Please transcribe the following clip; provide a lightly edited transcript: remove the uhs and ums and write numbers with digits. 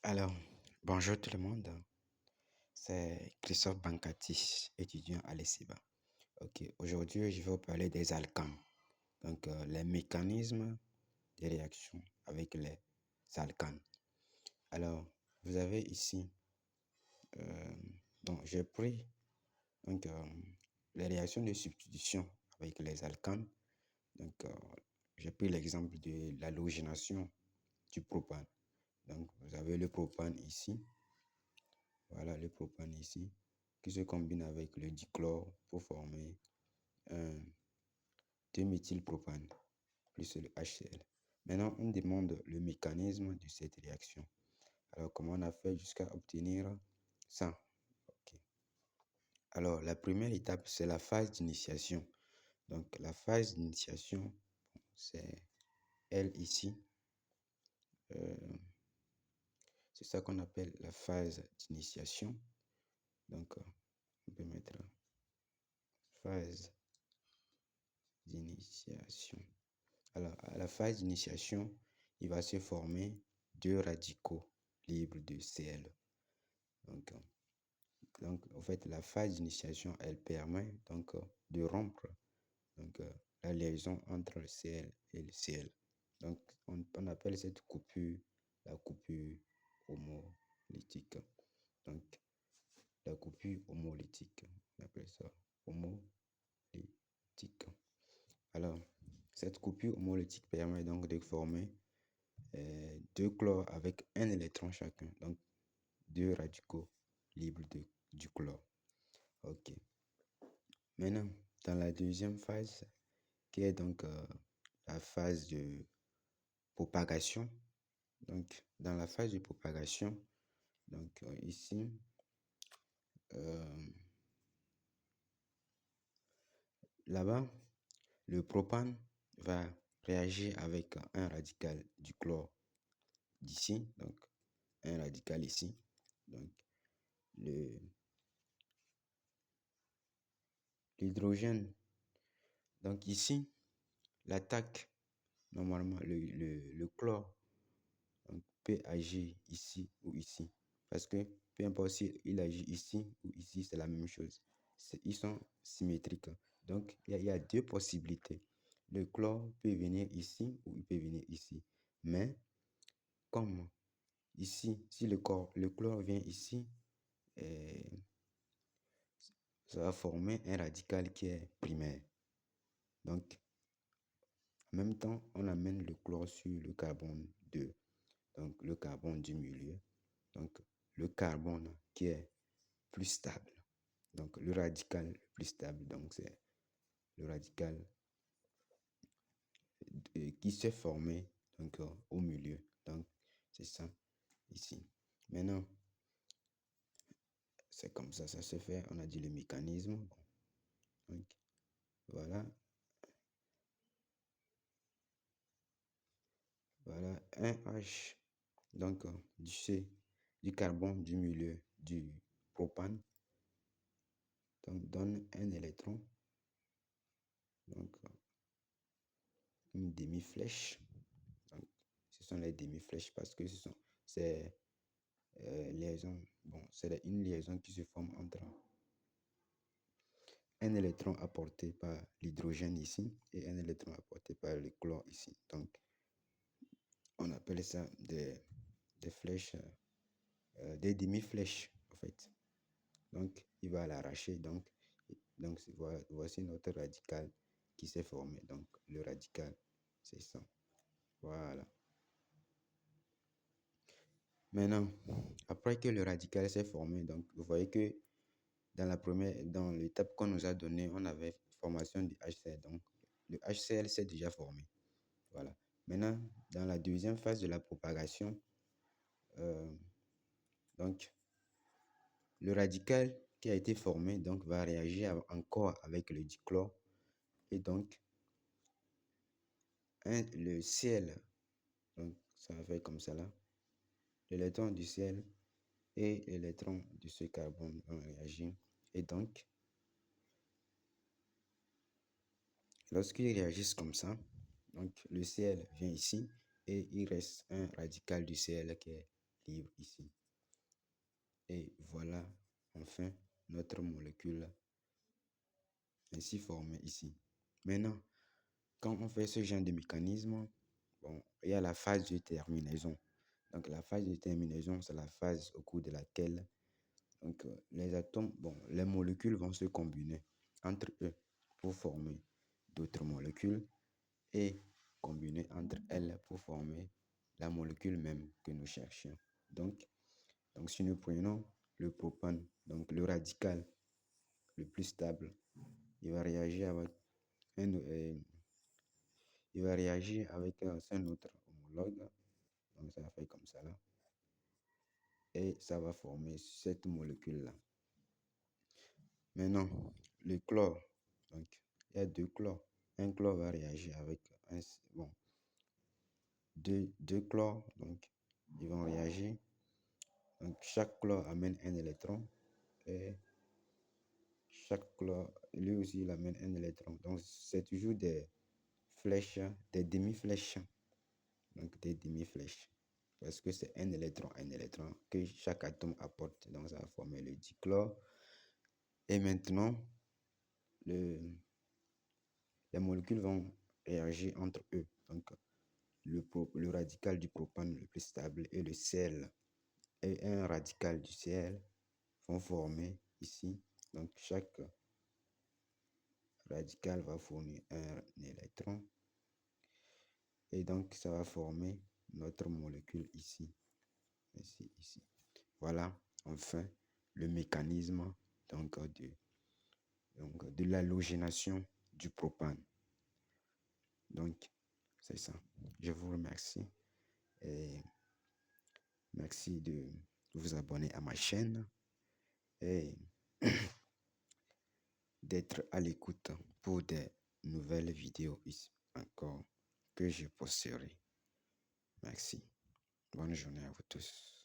Alors, bonjour tout le monde, c'est Christophe Bankati, étudiant à l'ESIBA. Ok, aujourd'hui je vais vous parler des alcanes, donc les mécanismes de réaction avec les alcanes. Alors, vous avez ici, euh, j'ai pris donc, les réactions de substitution avec les alcanes. Donc, j'ai pris l'exemple de l'halogénation du propane. Donc, vous avez le propane ici. Voilà le propane ici, qui se combine avec le dichlore pour former un 2-méthylpropane plus le HCl. Maintenant, on demande le mécanisme de cette réaction. Alors, comment on a fait jusqu'à obtenir ça? Ok. Alors, la première étape, c'est la phase d'initiation. Donc, la phase d'initiation, c'est elle ici. C'est ça qu'on appelle la phase d'initiation. Donc, on peut mettre phase d'initiation. Alors, à la phase d'initiation, il va se former deux radicaux libres de Cl. Donc, en fait, la phase d'initiation, elle permet donc de rompre la liaison entre le Cl et le Cl. Donc, on appelle cette coupure la coupure homolytique. Donc, la coupure homolytique, on appelle ça homolytique. Alors, cette coupure homolytique permet donc de former deux chlores avec un électron chacun, donc deux radicaux libres du chlore. Ok. Maintenant, dans la deuxième phase, qui est donc la phase de propagation. Donc, dans la phase de propagation, donc ici, là-bas, le propane va réagir avec un radical du chlore d'ici, donc un radical ici. Donc, l'hydrogène. Donc ici, l'attaque, normalement, le chlore peut agir ici ou ici. Parce que peu importe s'il agit ici ou ici, c'est la même chose. Ils sont symétriques. Donc, il y a deux possibilités. Le chlore peut venir ici ou il peut venir ici. Mais, comme ici, si le chlore vient ici, ça va former un radical qui est primaire. Donc, en même temps, on amène le chlore sur le carbone 2, donc le carbone du milieu. Donc, le carbone qui est plus stable. Donc, le radical plus stable, donc c'est le radical qui s'est formé donc, au milieu. Donc, c'est ça ici. Maintenant, c'est comme ça se fait. On a dit le mécanisme. Donc, voilà. Voilà, un H, donc du C, du carbone du milieu du propane, donc donne un électron, donc une demi-flèche. Donc, ce sont les demi-flèches parce que c'est liaison, bon, c'est une liaison qui se forme entre un électron apporté par l'hydrogène ici et un électron apporté par le chlore ici. Donc, on appelle ça des flèches, des demi-flèches en fait. Donc, il va l'arracher. Donc voici notre radical qui s'est formé. Donc, le radical, c'est ça. Voilà. Maintenant, après que le radical s'est formé, donc, vous voyez que dans l'étape qu'on nous a donnée, on avait formation du HCl. Donc, le HCl s'est déjà formé. Voilà. Maintenant, dans la deuxième phase de la propagation, donc, le radical qui a été formé donc, va réagir encore avec le dichlore et donc le Cl, donc ça va faire comme ça là, l'électron du Cl et l'électron de ce carbone vont réagir. Et donc, lorsqu'ils réagissent comme ça, donc le Cl vient ici et il reste un radical du Cl qui est libre ici. Et voilà, enfin, notre molécule ainsi formée ici. Maintenant, quand on fait ce genre de mécanisme, bon, il y a la phase de terminaison. Donc, la phase de terminaison, c'est la phase au cours de laquelle les atomes, bon, les molécules vont se combiner entre eux pour former d'autres molécules et combiner entre elles pour former la molécule même que nous cherchions. Donc si nous prenons le propane, donc le radical le plus stable, il va réagir avec un autre homologue. Donc ça va faire comme ça là. Et ça va former cette molécule-là. Maintenant, le chlore. Donc, il y a deux chlores. Un chlore va réagir avec deux chlores. Donc, ils vont réagir. Donc, chaque chlore amène un électron. Et chaque chlore, lui aussi, il amène un électron. Donc, c'est toujours des flèches, des demi-flèches. Donc, des demi-flèches. Parce que c'est un électron que chaque atome apporte. Donc, ça va former le dichlore. Et maintenant, les molécules vont réagir entre eux. Donc, le radical du propane le plus stable et le Cl et un radical du Cl vont former ici. Donc, chaque radical va fournir un électron. Et donc, ça va former notre molécule ici. Ici. Voilà, enfin, le mécanisme de l'halogénation du propane. Donc, c'est ça. Je vous remercie et merci de vous abonner à ma chaîne et d'être à l'écoute pour des nouvelles vidéos ici encore que je posterai. Merci. Bonne journée à vous tous.